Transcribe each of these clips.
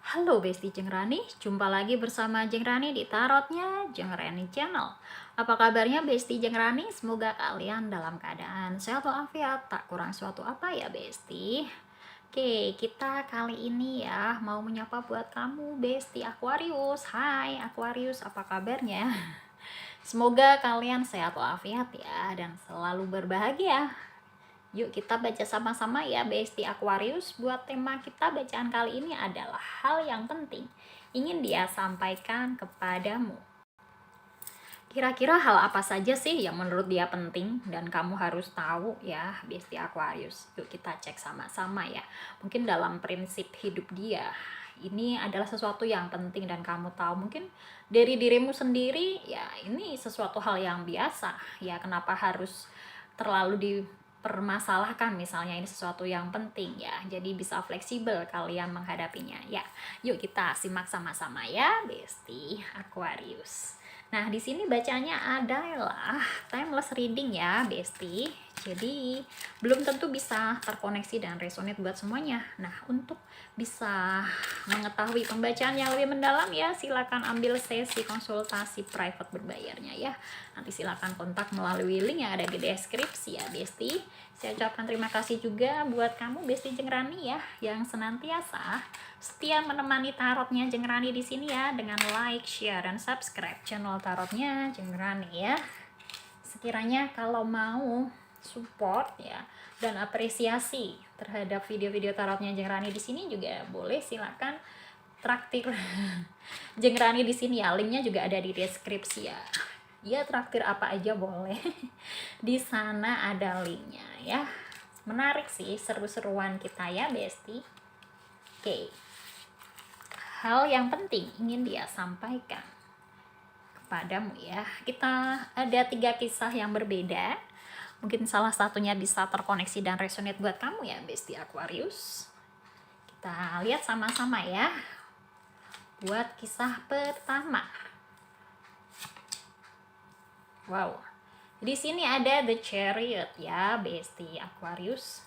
Halo Besti Jeng Rani, jumpa lagi bersama Jeng Rani di Tarotnya Jeng Rani Channel. Apa kabarnya Besti Jeng Rani? Semoga kalian dalam keadaan sehat walafiat, tak kurang suatu apa ya Besti. Oke, kita kali ini ya mau menyapa buat kamu Besti Aquarius. Hai Aquarius, apa kabarnya? Semoga kalian sehat walafiat ya dan selalu berbahagia. Yuk kita baca sama-sama ya Besti Aquarius. Buat tema kita bacaan kali ini adalah hal yang penting ingin dia sampaikan kepadamu. Kira-kira hal apa saja sih yang menurut dia penting dan kamu harus tahu ya Besti Aquarius. Yuk kita cek sama-sama ya. Mungkin dalam prinsip hidup dia ini adalah sesuatu yang penting dan kamu tahu mungkin dari dirimu sendiri ya ini sesuatu hal yang biasa ya, kenapa harus terlalu dipermasalahkan misalnya ini sesuatu yang penting ya, jadi bisa fleksibel kalian menghadapinya ya. Yuk kita simak sama-sama ya Besti Aquarius. Nah, di sini bacanya adalah timeless reading ya, Besti. Jadi, belum tentu bisa terkoneksi dan resonate buat semuanya. Nah, untuk bisa mengetahui pembacaan yang lebih mendalam ya, silakan ambil sesi konsultasi private berbayarnya ya. Nanti silakan kontak melalui link yang ada di deskripsi ya, Besti. Saya ucapkan terima kasih juga buat kamu Besti Jeng Rani ya yang senantiasa setia menemani tarotnya Jeng Rani di sini ya dengan like, share, dan subscribe channel tarotnya Jeng Rani ya. Sekiranya kalau mau support ya dan apresiasi terhadap video-video tarotnya Jeng Rani di sini juga boleh, silakan traktir Jeng Rani di sini ya. Linknya juga ada di deskripsi ya. Ya traktir apa aja boleh. Di sana ada linknya ya. Menarik sih seru-seruan kita ya Besti. Oke. Hal yang penting ingin dia sampaikan kepadamu ya. Kita ada 3 kisah yang berbeda. Mungkin salah satunya bisa terkoneksi dan resonate buat kamu ya Besti Aquarius. Kita lihat sama-sama ya. Buat kisah pertama. Wow. Di sini ada The Chariot ya Besti Aquarius.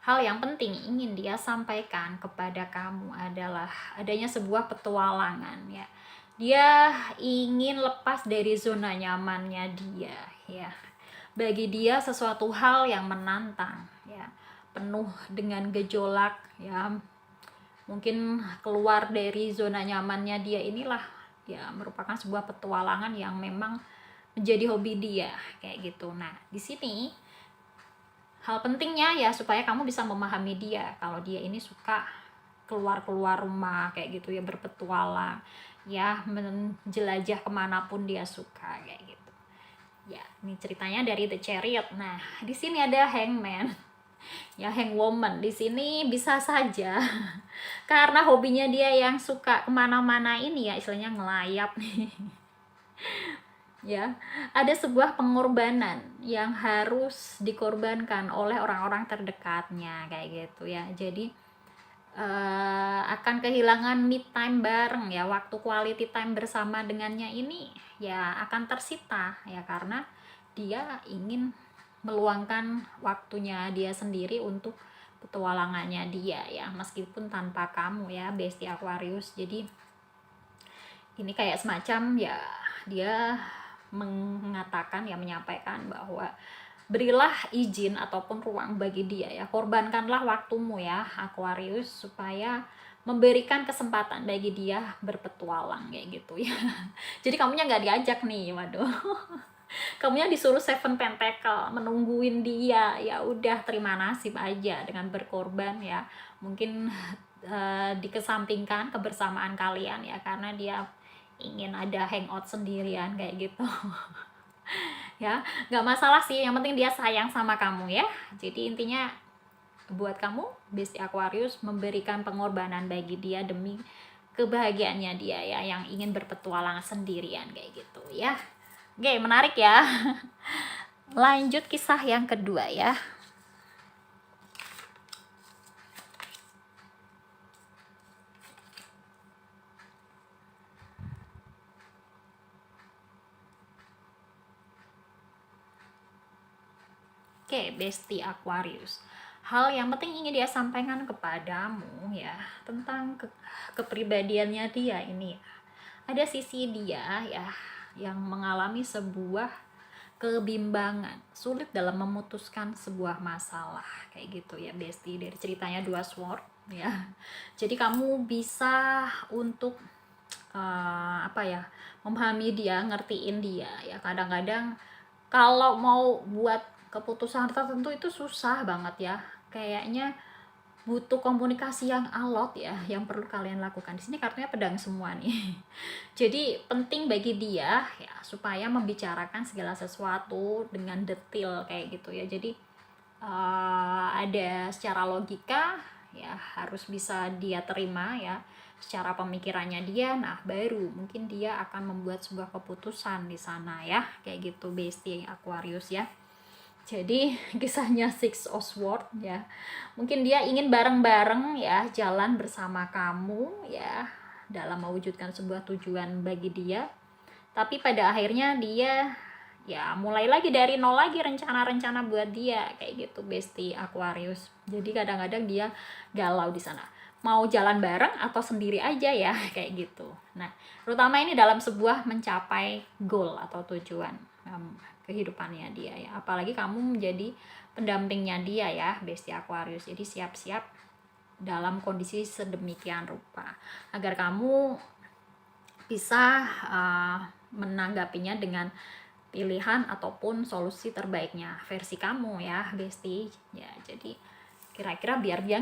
Hal yang penting ingin dia sampaikan kepada kamu adalah adanya sebuah petualangan ya. Dia ingin lepas dari zona nyamannya dia ya. Bagi dia sesuatu hal yang menantang ya, penuh dengan gejolak ya. Mungkin keluar dari zona nyamannya dia inilah ya merupakan sebuah petualangan yang memang menjadi hobi dia kayak gitu. Nah, di sini hal pentingnya ya supaya kamu bisa memahami dia kalau dia ini suka keluar-keluar rumah kayak gitu ya, berpetualang ya, menjelajah kemanapun dia suka kayak gitu ya. Ini ceritanya dari The Chariot. Nah, di sini ada Hangman ya, Hangwoman. Di sini bisa saja karena hobinya dia yang suka kemana-mana ini ya, istilahnya ngelayap nih ya, ada sebuah pengorbanan yang harus dikorbankan oleh orang-orang terdekatnya kayak gitu ya. Jadi akan kehilangan me time bareng ya, waktu quality time bersama dengannya ini ya akan tersita ya, karena dia ingin meluangkan waktunya dia sendiri untuk petualangannya dia ya, meskipun tanpa kamu ya Besti Aquarius. Jadi ini kayak semacam ya, dia mengatakan ya, menyampaikan bahwa berilah izin ataupun ruang bagi dia ya, korbankanlah waktumu ya Aquarius supaya memberikan kesempatan bagi dia berpetualang kayak gitu ya. Jadi kamunya nggak diajak nih, waduh. Kamunya disuruh Seven Pentacle menungguin dia, ya udah terima nasib aja dengan berkorban ya. Mungkin dikesampingkan kebersamaan kalian ya, karena dia ingin ada hangout sendirian kayak gitu ya. Nggak masalah sih, yang penting dia sayang sama kamu ya. Jadi intinya buat kamu Besti Aquarius memberikan pengorbanan bagi dia demi kebahagiaannya dia ya, yang ingin berpetualang sendirian kayak gitu ya. Oke, menarik ya. Lanjut kisah yang kedua ya. Oke, Besti Aquarius. hal yang penting ingin dia sampaikan kepadamu ya tentang kepribadiannya dia ini. Ada sisi dia ya yang mengalami sebuah kebimbangan, sulit dalam memutuskan sebuah masalah kayak gitu ya Besti, dari ceritanya dua sword ya. Jadi kamu bisa untuk apa ya, memahami dia, ngertiin dia ya. Kadang-kadang kalau mau buat keputusan tertentu itu susah banget ya, kayaknya butuh komunikasi yang alot ya yang perlu kalian lakukan. Di sini kartunya pedang semua nih. Jadi penting bagi dia ya supaya membicarakan segala sesuatu dengan detail kayak gitu ya. Jadi ada secara logika ya, harus bisa dia terima ya secara pemikirannya dia. Nah baru mungkin dia akan membuat sebuah keputusan di sana ya, kayak gitu Bestie Aquarius ya. Jadi kisahnya Six of Swords ya, mungkin dia ingin bareng-bareng ya jalan bersama kamu ya dalam mewujudkan sebuah tujuan bagi dia. Tapi pada akhirnya dia ya mulai lagi dari nol lagi rencana-rencana buat dia kayak gitu Bestie Aquarius. Jadi kadang-kadang dia galau di sana, mau jalan bareng atau sendiri aja ya kayak gitu. Nah terutama ini dalam sebuah mencapai goal atau tujuan kehidupannya dia ya, apalagi kamu menjadi pendampingnya dia ya Bestie Aquarius. Jadi siap-siap dalam kondisi sedemikian rupa agar kamu bisa menanggapinya dengan pilihan ataupun solusi terbaiknya versi kamu ya Bestie ya. Jadi kira-kira biar dia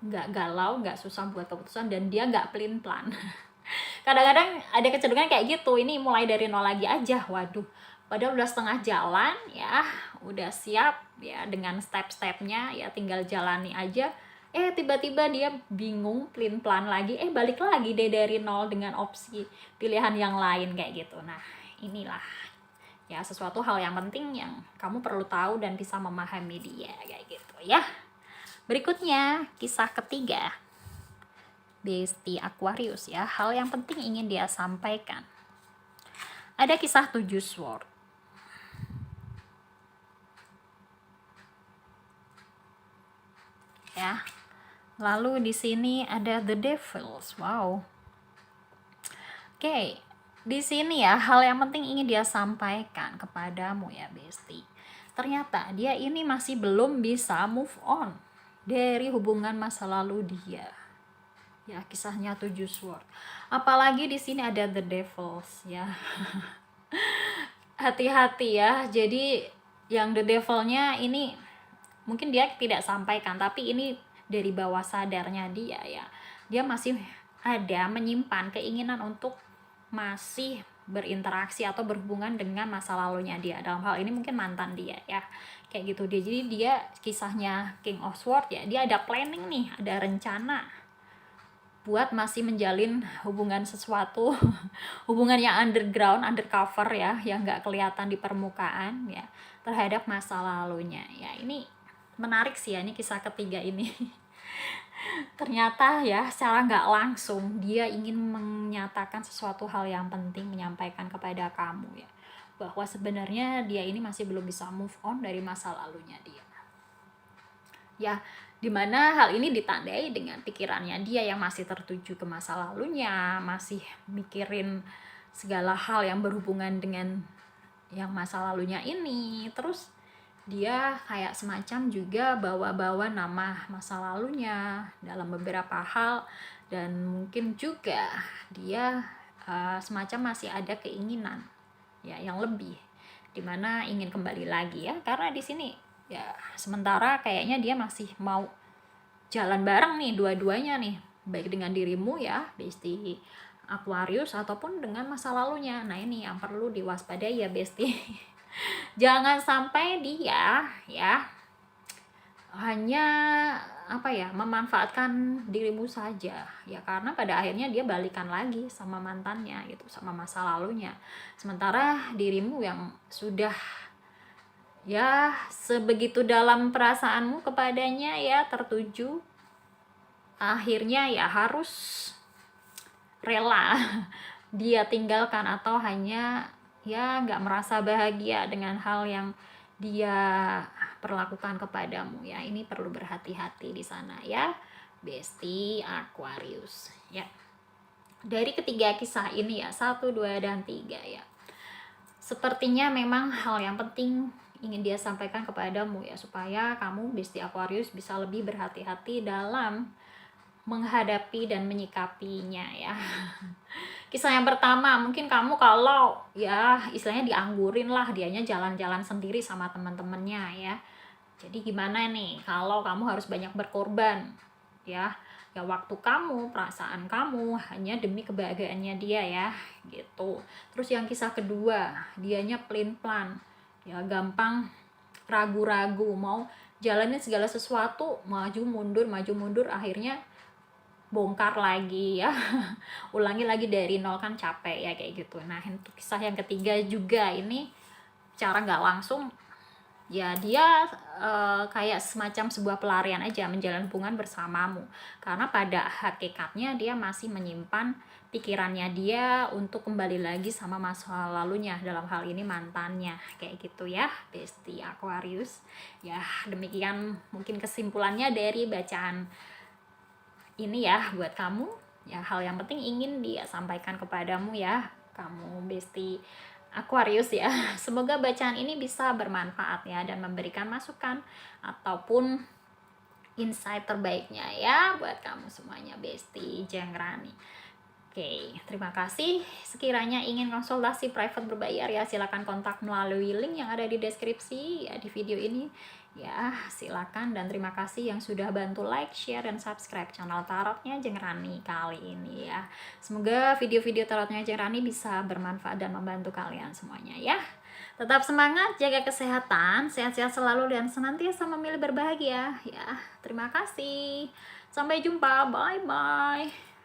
nggak galau, nggak susah buat keputusan, dan dia nggak pelin plan. Kadang-kadang ada kecenderungan kayak gitu, ini mulai dari nol lagi aja, waduh padahal udah setengah jalan ya, udah siap ya dengan step-stepnya ya, tinggal jalani aja. Tiba-tiba dia bingung, pelin plan lagi, balik lagi deh dari nol dengan opsi pilihan yang lain kayak gitu. Nah inilah ya sesuatu hal yang penting yang kamu perlu tahu dan bisa memahami dia kayak gitu ya. Berikutnya kisah ketiga Bestie Aquarius ya, hal yang penting ingin dia sampaikan. Ada kisah 7 sword ya. Lalu di sini ada the devils. Wow. Oke, di sini ya hal yang penting ingin dia sampaikan kepadamu ya Bestie. Ternyata dia ini masih belum bisa move on dari hubungan masa lalu dia. Ya, kisahnya 7 sword. Apalagi di sini ada the devils ya. Hati-hati ya. Jadi yang the devilnya ini mungkin dia tidak sampaikan, tapi ini dari bawah sadarnya dia ya. Dia masih ada menyimpan keinginan untuk masih berinteraksi atau berhubungan dengan masa lalunya dia. Dalam hal ini mungkin mantan dia ya. Kayak gitu dia. Jadi dia kisahnya King of Swords ya. Dia ada planning nih, ada rencana buat masih menjalin hubungan sesuatu hubungan yang underground, undercover ya, yang nggak kelihatan di permukaan ya, terhadap masa lalunya ya. Ini menarik sih ya, ini kisah ketiga ini. Ternyata ya secara nggak langsung dia ingin menyatakan sesuatu hal yang penting, menyampaikan kepada kamu ya, bahwa sebenarnya dia ini masih belum bisa move on dari masa lalunya dia ya. Dimana hal ini ditandai dengan pikirannya dia yang masih tertuju ke masa lalunya, masih mikirin segala hal yang berhubungan dengan yang masa lalunya ini. Terus dia kayak semacam juga bawa-bawa nama masa lalunya dalam beberapa hal, dan mungkin juga dia semacam masih ada keinginan ya yang lebih, dimana ingin kembali lagi ya, karena di sini ya sementara kayaknya dia masih mau jalan bareng nih dua-duanya nih, baik dengan dirimu ya Bestie Aquarius ataupun dengan masa lalunya. Nah ini yang perlu diwaspadai ya Bestie. Jangan sampai dia ya hanya memanfaatkan dirimu saja ya, karena pada akhirnya dia balikan lagi sama mantannya gitu, sama masa lalunya, sementara dirimu yang sudah ya sebegitu dalam perasaanmu kepadanya ya, tertuju, akhirnya ya harus rela dia tinggalkan, atau hanya ya nggak merasa bahagia dengan hal yang dia perlakukan kepadamu ya. Ini perlu berhati-hati di sana ya, Besti Aquarius ya. Dari ketiga kisah ini ya, 1, 2, dan 3 ya. Sepertinya memang hal yang penting ingin dia sampaikan kepadamu ya, supaya kamu Besti Aquarius bisa lebih berhati-hati dalam menghadapi dan menyikapinya ya. Kisah yang pertama, mungkin kamu kalau ya istilahnya dianggurin lah, dianya jalan-jalan sendiri sama teman-temannya ya. Jadi gimana nih kalau kamu harus banyak berkorban ya, ya waktu kamu, perasaan kamu hanya demi kebahagiaannya dia ya gitu. Terus yang kisah kedua, dianya pelin-pelan ya, gampang ragu-ragu, mau jalanin segala sesuatu, maju mundur, akhirnya bongkar lagi ya. Ulangi lagi dari nol, kan capek ya kayak gitu. Nah untuk kisah yang ketiga juga ini cara nggak langsung ya, dia kayak semacam sebuah pelarian aja menjalin hubungan bersamamu, karena pada hakikatnya dia masih menyimpan pikirannya dia untuk kembali lagi sama masa lalunya, dalam hal ini mantannya kayak gitu ya, Besti Aquarius ya. Demikian mungkin kesimpulannya dari bacaan ini ya buat kamu ya. Hal yang penting ingin dia sampaikan kepadamu ya, kamu Besti Aquarius ya. Semoga bacaan ini bisa bermanfaat ya, dan memberikan masukan ataupun insight terbaiknya ya buat kamu semuanya, Besti Jengrani. Oke, terima kasih. Sekiranya ingin konsultasi private berbayar ya, silakan kontak melalui link yang ada di deskripsi ya di video ini. Ya, silakan, dan terima kasih yang sudah bantu like, share, dan subscribe channel Tarotnya Jengrani kali ini ya. Semoga video-video Tarotnya Jengrani bisa bermanfaat dan membantu kalian semuanya ya. Tetap semangat, jaga kesehatan, sehat-sehat selalu, dan senantiasa memilih berbahagia ya. Terima kasih. Sampai jumpa. Bye-bye.